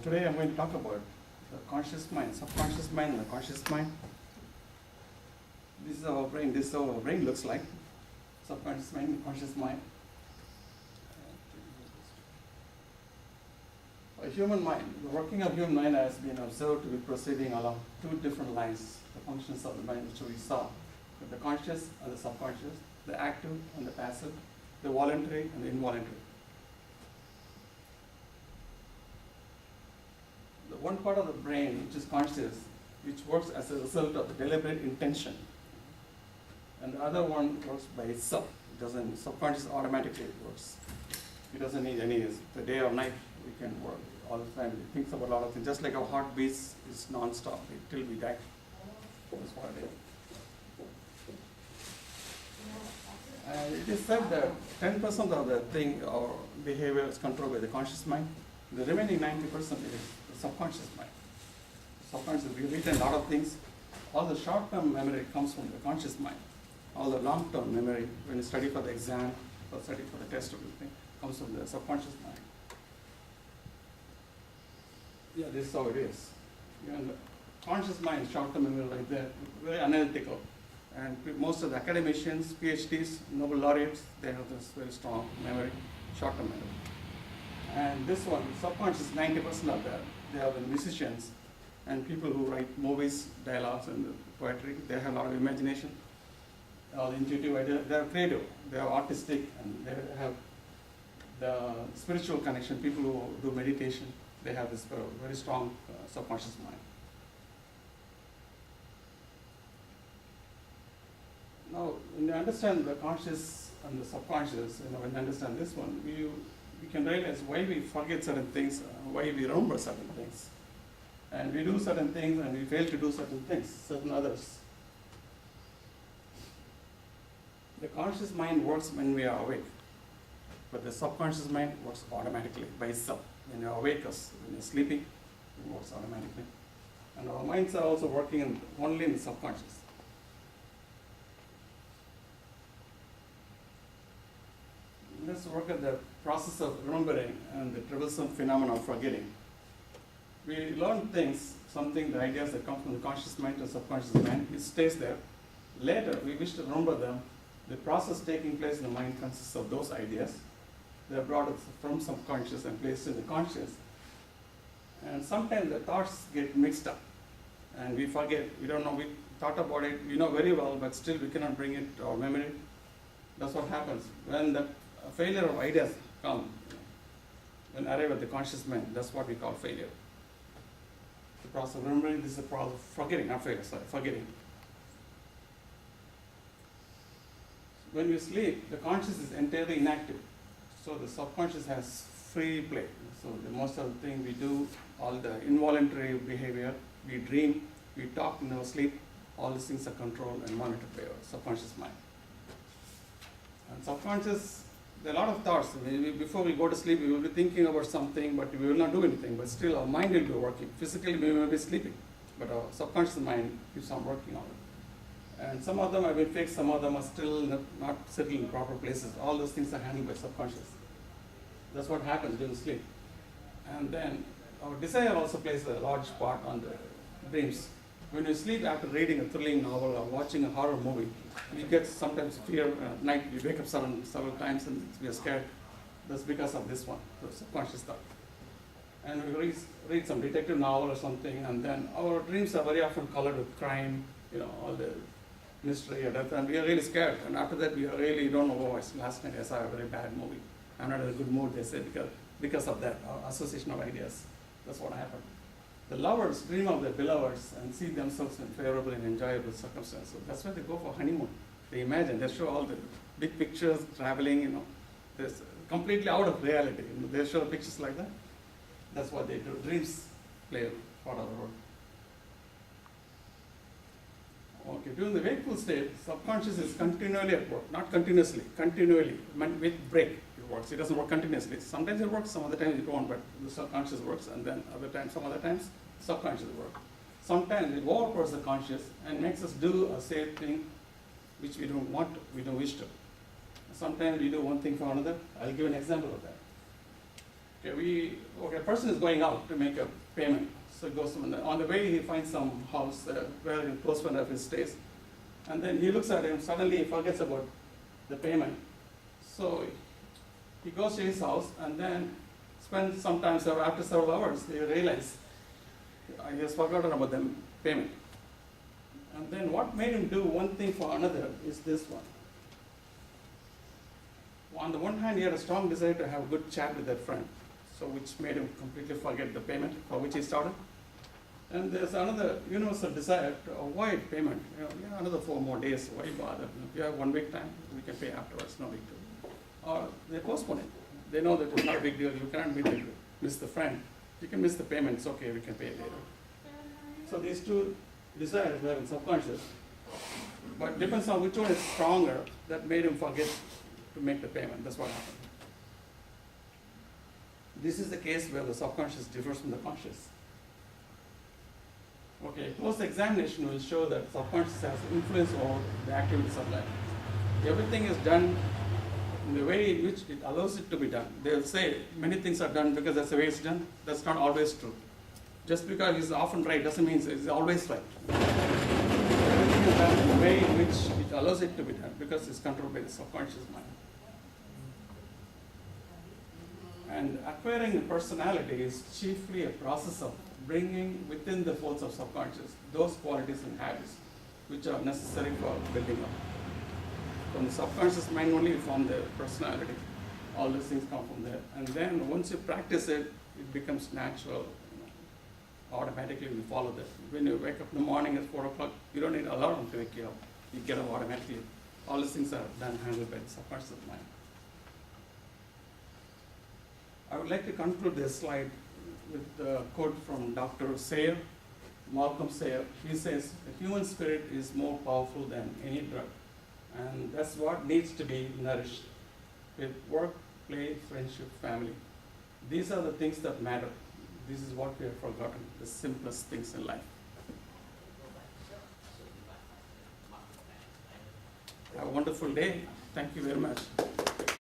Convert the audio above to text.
Today I'm going to talk about the conscious mind, subconscious mind, and the conscious mind. This is our brain. This is how our brain looks like. Subconscious mind, conscious mind. A human mind, the working of human mind has been observed to be proceeding along two different lines, the functions of the mind which we saw, the conscious and the subconscious, the active and the passive, the voluntary and the involuntary. The one part of the brain which is conscious, which works as a result of the deliberate intention, and the other one works by itself. It doesn't, subconscious automatically works. It doesn't need any, the day or night we can work all the time. It thinks about a lot of things, just like our heart beats is non-stop till we die. That's what it is. And it is said that 10% of the thing or behavior is controlled by the conscious mind. The remaining 90% is the subconscious mind. Subconscious, we retain a lot of things. All the short-term memory comes from the conscious mind. All the long-term memory, when you study for the exam or study for the test or everything, comes from the subconscious mind. Yeah, this is how it is. And the conscious mind, short-term memory like that, very analytical. And most of the academicians, PhDs, Nobel laureates, they have this very strong memory, short-term memory. And this one, subconscious, 90% of that, they are the musicians and people who write movies, dialogues, and poetry. They have a lot of imagination, all intuitive ideas. They are creative, they are artistic, and they have the spiritual connection. People who do meditation, they have this very strong subconscious mind. Now, when you understand the conscious and the subconscious, when you understand this one, we can realize why we forget certain things, why we remember certain things. And we do certain things and we fail to do certain things, certain others. The conscious mind works when we are awake, but the subconscious mind works automatically by itself. When you're awake, when you're sleeping, it works automatically. And our minds are also working only in the subconscious. Let's work at the process of remembering and the troublesome phenomenon of forgetting. We learn things, the ideas that come from the conscious mind to subconscious mind, it stays there. Later, we wish to remember them. The process taking place in the mind consists of those ideas. They are brought from subconscious and placed in the conscious. And sometimes the thoughts get mixed up and we forget, we don't know, we thought about it, we know very well, but still we cannot bring it to our memory. That's what happens. When the failure of ideas come, when arrive at the conscious mind, that's what we call failure. The process of remembering, this is the process of forgetting, not failure, sorry, forgetting. When we sleep, the conscious is entirely inactive. So the subconscious has free play. So most of the things we do, all the involuntary behavior, we dream, we talk in our sleep, all these things are controlled and monitored by our subconscious mind. And subconscious, there are a lot of thoughts. Before we go to sleep, we will be thinking about something, but we will not do anything. But still, our mind will be working. Physically, we may be sleeping, but our subconscious mind keeps on working on it. And some of them have been fixed, some of them are still not settled in proper places. All those things are handled by subconscious. That's what happens during sleep. And then our desire also plays a large part on the dreams. When you sleep after reading a thrilling novel or watching a horror movie, we get sometimes fear at night. We wake up several times and we are scared. That's because of this one, the subconscious thought. And we read some detective novel or something, and then our dreams are very often colored with crime, all the mystery or death, and we are really scared. And after that, we really don't know, last night I saw a very bad movie. I'm not in a good mood, they say, because of that, our association of ideas. That's what happened. The lovers dream of their beloveds and see themselves in favorable and enjoyable circumstances. That's why they go for honeymoon. They imagine, they show all the big pictures, traveling, There's completely out of reality. They show pictures like that. That's what they do. Dreams play a part of the role. Okay, during the wakeful state, subconscious is continually at work, not continuously, continually, with break it works. It doesn't work continuously. Sometimes it works, some other times it won't, but the subconscious works, and then some other times, subconscious works. Sometimes it overpowers the conscious and makes us do or say thing which we don't want to, we don't wish to. Sometimes we do one thing for another. I'll give an example of that. Okay, a person is going out to make a payment. So he goes on the way he finds some house where a close friend of his stays. And then he looks at him, suddenly he forgets about the payment. So he goes to his house and then spends sometimes after several hours, he realizes he has forgotten about the payment. And then what made him do one thing for another is this one. On the one hand, he had a strong desire to have a good chat with that friend, so which made him completely forget the payment for which he started. And there's another universal desire to avoid payment. Another 4 more days, why bother? If you have 1 week time, we can pay afterwards, no big deal. Or they postpone it. They know that it's not a big deal. You cannot miss the friend. You can miss the payment, it's okay, we can pay later. So these two desires were in subconscious, but depends on which one is stronger that made him forget to make the payment. That's what happened. This is the case where the subconscious differs from the conscious. Okay, close examination will show that subconscious has influence over the activities of life. Everything is done in the way in which it allows it to be done. They'll say many things are done because that's the way it's done. That's not always true. Just because it's often right doesn't mean it's always right. Everything is done in the way in which it allows it to be done because it's controlled by the subconscious mind. And acquiring a personality is chiefly a process of bringing within the folds of subconscious those qualities and habits which are necessary for building up. From the subconscious mind only you form the personality. All these things come from there. And then once you practice it, it becomes natural. Automatically you follow that. When you wake up in the morning at 4 o'clock, you don't need an alarm to wake you up. You get up automatically. All these things are done, handled by the subconscious mind. I would like to conclude this slide with a quote from Dr. Sayer, Malcolm Sayer. He says, the human spirit is more powerful than any drug. And that's what needs to be nourished with work, play, friendship, family. These are the things that matter. This is what we have forgotten, the simplest things in life. Have a wonderful day. Thank you very much.